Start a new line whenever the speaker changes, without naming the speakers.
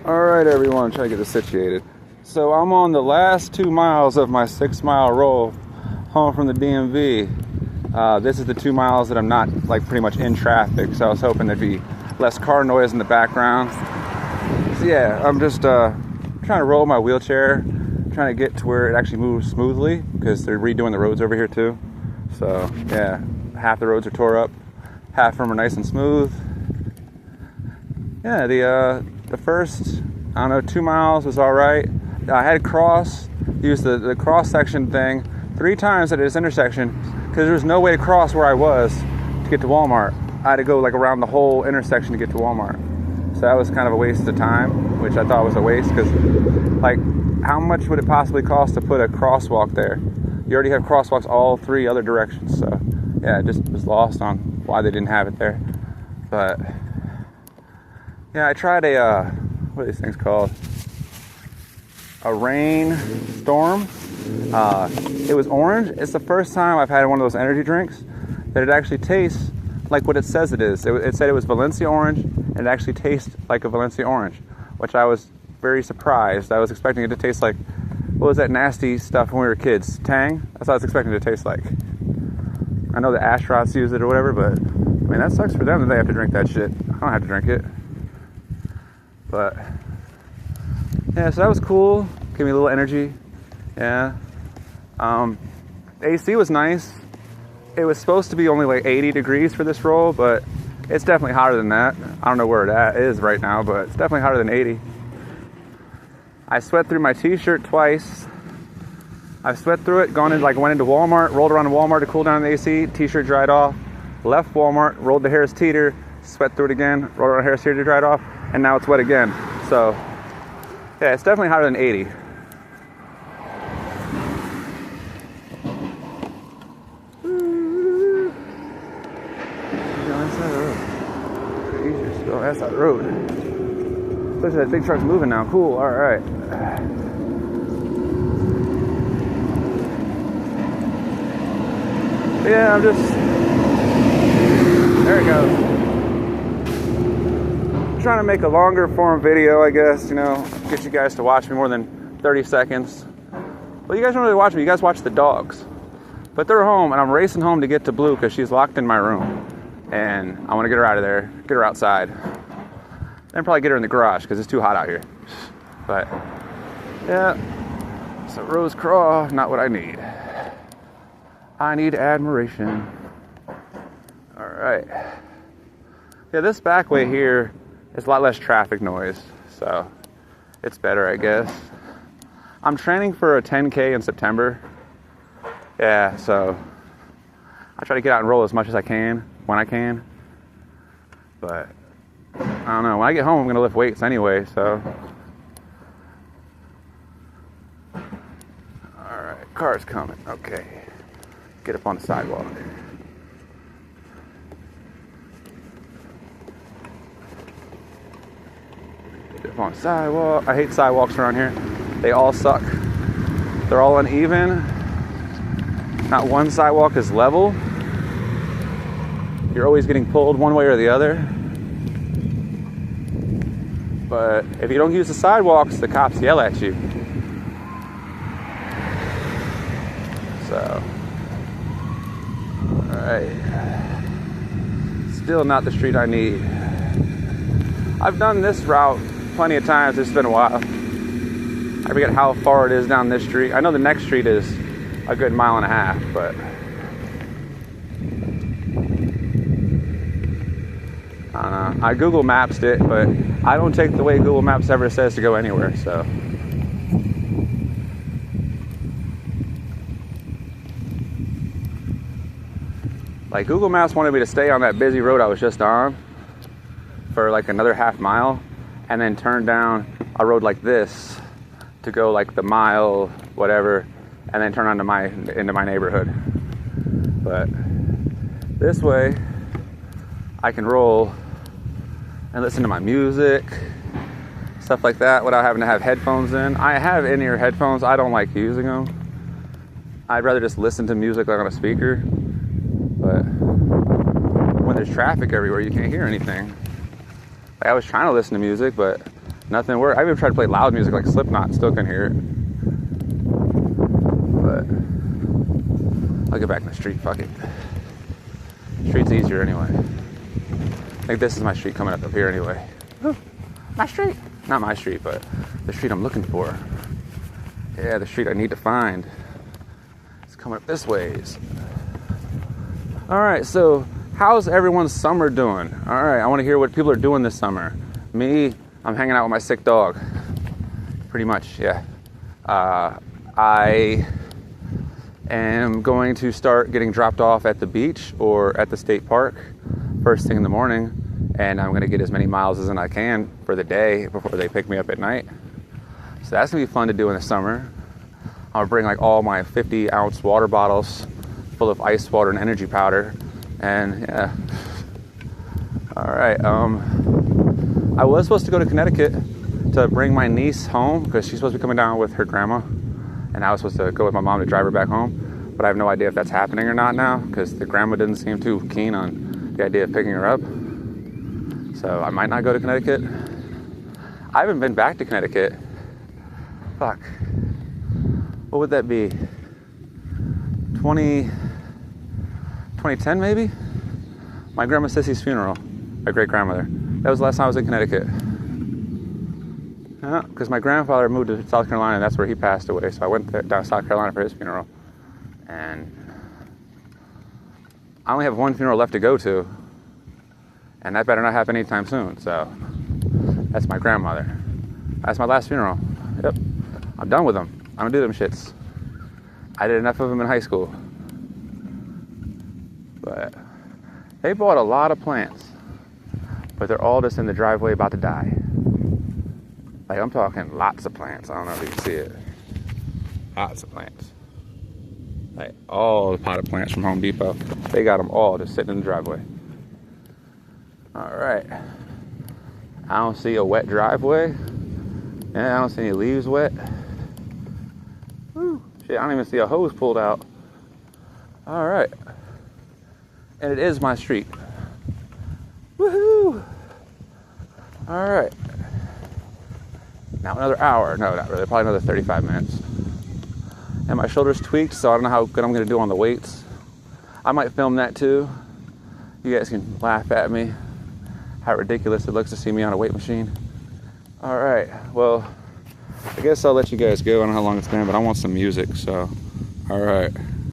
Alright everyone, try to get this situated. So I'm on the last 2 miles of my 6-mile roll home from the DMV. This is the 2 miles that I'm not like pretty much in traffic, so I was hoping there'd be less car noise in the background. So yeah, I'm just trying to roll my wheelchair, trying to get to where it actually moves smoothly because they're redoing the roads over here too. So yeah, half the roads are tore up, half of them are nice and smooth. Yeah, the first, 2 miles was all right. I had to use the cross section thing 3 times at this intersection because there was no way to cross where I was to get to Walmart. I had to go like around the whole intersection to get to Walmart. So that was kind of a waste of time, which I thought was a waste because, like, how much would it possibly cost to put a crosswalk there? You already have crosswalks all 3 other directions, so yeah, I just was lost on why they didn't have it there. But yeah, I tried what are these things called? A rain storm. It was orange. It's the first time I've had one of those energy drinks that it actually tastes like what it says it is. It said it was Valencia orange, and it actually tastes like a Valencia orange, which I was very surprised. I was expecting it to taste like, what was that nasty stuff when we were kids? Tang? That's what I was expecting it to taste like. I know the astronauts use it or whatever, but I mean, that sucks for them that they have to drink that shit. I don't have to drink it. But yeah, so that was cool. Gave me a little energy. Yeah. The AC was nice. It was supposed to be only like 80 degrees for this roll, but it's definitely hotter than that. I don't know where it is right now, but it's definitely hotter than 80. I sweat through my t-shirt twice. I sweat through it, went into Walmart, rolled around to Walmart to cool down the AC, t-shirt dried off, left Walmart, rolled to Harris Teeter, sweat through it again, rolled around Harris Teeter, dried off, and now it's wet again. So yeah, it's definitely hotter than 80. Oh, that's not the road. Especially that big truck's moving now. Cool, alright. Yeah, I'm just... There it goes. I'm trying to make a longer form video, I guess, get you guys to watch me more than 30 seconds. Well, you guys don't really watch me. You guys watch the dogs. But they're home, and I'm racing home to get to Blue because she's locked in my room. And I want to get her out of there, get her outside, then probably get her in the garage because it's too hot out here. But yeah, so Rose Craw, not what I need. I need admiration. All right. Yeah, this back way here is a lot less traffic noise, so it's better, I guess. I'm training for a 10K in September. Yeah, so I try to get out and roll as much as I can when I can. But I don't know. When I get home, I'm gonna lift weights anyway, so. All right, car's coming. Okay, get up on the sidewalk. Get up on the sidewalk. I hate sidewalks around here. They all suck. They're all uneven. Not one sidewalk is level. You're always getting pulled one way or the other. But if you don't use the sidewalks, the cops yell at you. So, alright. Still not the street I need. I've done this route plenty of times. It's been a while. I forget how far it is down this street. I know the next street is a good 1.5 miles, but I don't know. I Google Maps'd it, but I don't take the way Google Maps ever says to go anywhere, so. Like, Google Maps wanted me to stay on that busy road I was just on for like another 1/2 mile and then turn down a road like this to go like the mile, whatever, and then turn into my neighborhood. But this way, I can roll and listen to my music, stuff like that, without having to have headphones in. I have in-ear headphones. I don't like using them. I'd rather just listen to music like on a speaker. But when there's traffic everywhere, you can't hear anything. Like, I was trying to listen to music, but Nothing worked. I even tried to play loud music like Slipknot, still couldn't hear it. But I'll get back in the street, fuck it. Street's easier anyway. I think this is my street coming up here anyway. Ooh, my street. Not my street, but the street I'm looking for. Yeah, the street I need to find. It's coming up this ways. Alright, so how's everyone's summer doing? Alright, I want to hear what people are doing this summer. Me, I'm hanging out with my sick dog. Pretty much, yeah. I am going to start getting dropped off at the beach or at the state park first thing in the morning, and I'm going to get as many miles as I can for the day before they pick me up at night. So that's going to be fun to do in the summer. I'll bring like all my 50-ounce water bottles full of ice water and energy powder, and yeah. Alright, I was supposed to go to Connecticut to bring my niece home because she's supposed to be coming down with her grandma, and I was supposed to go with my mom to drive her back home, but I have no idea if that's happening or not now because the grandma didn't seem too keen on the idea of picking her up. So I might not go to Connecticut. I haven't been back to Connecticut. Fuck. What would that be? 2010 maybe? My grandma Sissy's funeral. My great grandmother. That was the last time I was in Connecticut. Yeah, because my grandfather moved to South Carolina and that's where he passed away. So I went down to South Carolina for his funeral. And I only have one funeral left to go to. And that better not happen anytime soon. So that's my grandmother. That's my last funeral. Yep. I'm done with them. I don't do them shits. I did enough of them in high school. But they bought a lot of plants. But they're all just in the driveway about to die. Like, I'm talking lots of plants. I don't know if you can see it. Lots of plants. Like, all the potted plants from Home Depot. They got them all just sitting in the driveway. Alright. I don't see a wet driveway. Yeah, I don't see any leaves wet. Whew. Shit, I don't even see a hose pulled out. Alright. And it is my street. Woohoo! Alright. Now another hour. No, not really. Probably another 35 minutes. And my shoulder's tweaked, so I don't know how good I'm going to do on the weights. I might film that too. You guys can laugh at me. How ridiculous it looks to see me on a weight machine. Alright, well, I guess I'll let you guys go. I don't know how long it's been, but I want some music, so alright.